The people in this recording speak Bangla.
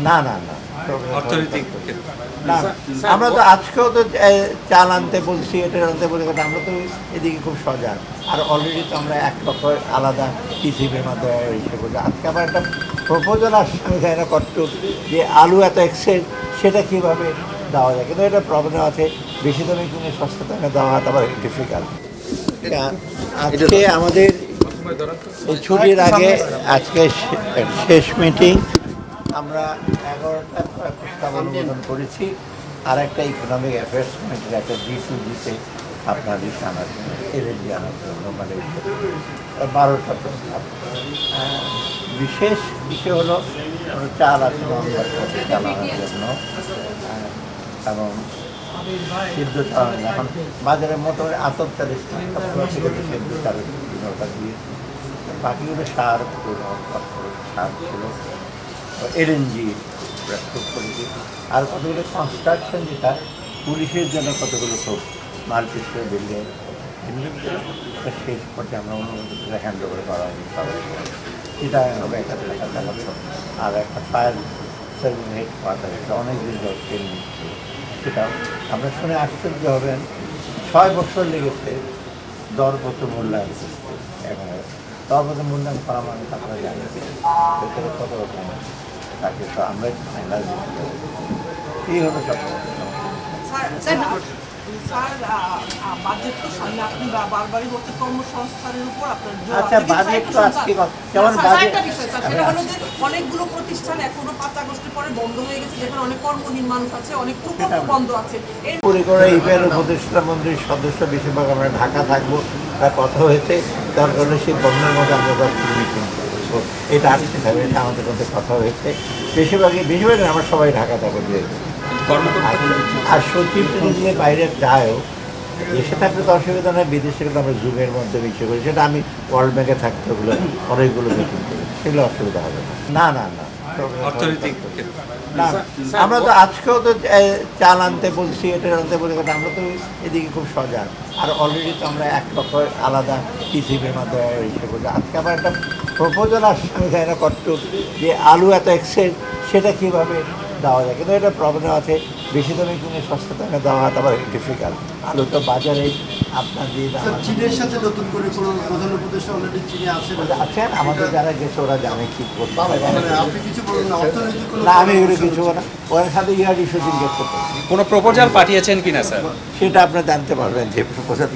না না না অর্থনৈতিক না আমরা তো আজকেও তো চাল আনতে বলছি, এটা আনতে বলছি, আমরা তো এদিকে খুব সজাগ। আর অলরেডি তো আমরা এক পক্ষ আলাদা টিসিপির মাধ্যমে ইসে করছি। আজকে আবার একটা প্রপোজাল আসছে, আমি জানি না কতটুক, যে আলু এত এক্সেস সেটা কীভাবে দেওয়া যায়, কিন্তু এটা প্রবলেম আছে। বেশি দামে কিনে সস্তা দামে দেওয়া হয় আবার ডিফিকাল্ট। আজকে আমাদের এই ছুটির আগে আজকে শেষ মিটিং, আমরা 11টা প্রস্তাব অনুমোদন করেছি। আর একটা ইকোনমিক অ্যাফেয়ার্স কমিটির একটা D2G-তে আপনার আনার জন্য, এলএনজি আনার জন্য, মানে 12টা প্রস্তাব। বিশেষ বিষয় হলো চাল আছে চাল আনার জন্য, এবং সিদ্ধ চাল এখন বাজারের মোটামুটি 48 থেকে সিদ্ধ চালের বিনিয়োগটা দিয়েছে। বাকিগুলো সার সার ছিল, এলএনজি প্রস্তুত করেছি। আর কতগুলো কনস্ট্রাকশন, যেটা পুলিশের জন্য কতগুলো সব মাল্টিস্টোরি বিল্ডিং, শেষ পর্যায়ে আমরা অনুমোদন করে হ্যান্ড ওভার করা হয়নি সবাই, সেটা আমরা একটা টাকা দেখাচ্ছি। আর একটা ফায়ার সার্ভিস হেডকোয়ার্টার, এটা অনেক দিন ধরে ট্রেন নিচ্ছে, সেটাও আমরা শুনে আশ্চর্য হবেন 6 বছর লেগেছে দরপত্র মূল্যায়ন করতে। এখন দরপত্র মূল্যায়ন করা মানে আপনারা জানেন ভেতরে কত রকম থাকে, তো আমরা ফাইনাল এই হলো সব। আচ্ছা, বাজেট তো আজকে যেমন অনেকগুলো প্রতিষ্ঠান এখনো 5 আগস্টের পরে বন্ধ হয়ে গেছে, যেখানে অনেক কর্মহীন মানুষ আছে, অনেক প্রকল্প বন্ধ আছে। করে ইপিআর উপদেষ্টা মন্ত্রীর সদস্য বেশিরভাগ আমরা ঢাকা থাকবো, তার কথা হয়েছে। তার কারণে সেই বন্ধের মধ্যে আমরা মিটিং করবো, এটা আসতে থাকবে, এটা আমাদের মধ্যে কথা হয়েছে। বেশিরভাগ আমরা সবাই ঢাকা থাকবো যে, আর সচিব যদি বাইরে যায়ও, দেশে থাকলে তো অসুবিধা নয়, বিদেশে কিন্তু আমরা জুমের মধ্যে মিশে করি, সেটা আমি ওয়ার্ল্ড ব্যাংকে থাকতে ওগুলো অনেকগুলো মিটিং করি, সেগুলো অসুবিধা হবে না। না না অর্থনৈতিক না, আমরা তো আজকেও তো চাল আনতে বলছি, এটা আনতে বলছি, আমরা তো এদিকে খুব সজাগ। আর অলরেডি তো আমরা এক পক্ষ আলাদা টিসিপির মাধ্যমে ইসে করছি। আজকে আবার একটা প্রপোজাল আসছে, আমি জানি না কতটুক, যে আলু এত এক্সেস সেটা কীভাবে দেওয়া যায়, কিন্তু এটা প্রবলেম আছে। বেশি দামে কিনে সস্তা দামে দেওয়া হয় আবার ডিফিকাল্ট। আলু তো বাজারে আপনার দিয়ে চীনের সাথে নতুন করে কোনো প্রধান উপদেষ্টা অলরেডি চীনে আছেন, আমাদের যারা গেছে ওরা জানে কী করতে হবে। আপনি কিছু বলুন না, অর্থনৈতিক না, আমি এগুলো কিছু না, ওর সাথে ইয়ার ইস্যু জিজ্ঞেস করতে। কোনো প্রপোজাল পাঠিয়েছেন কিনা স্যার? সেটা আপনারা জানতে পারবেন যে প্রপোজাল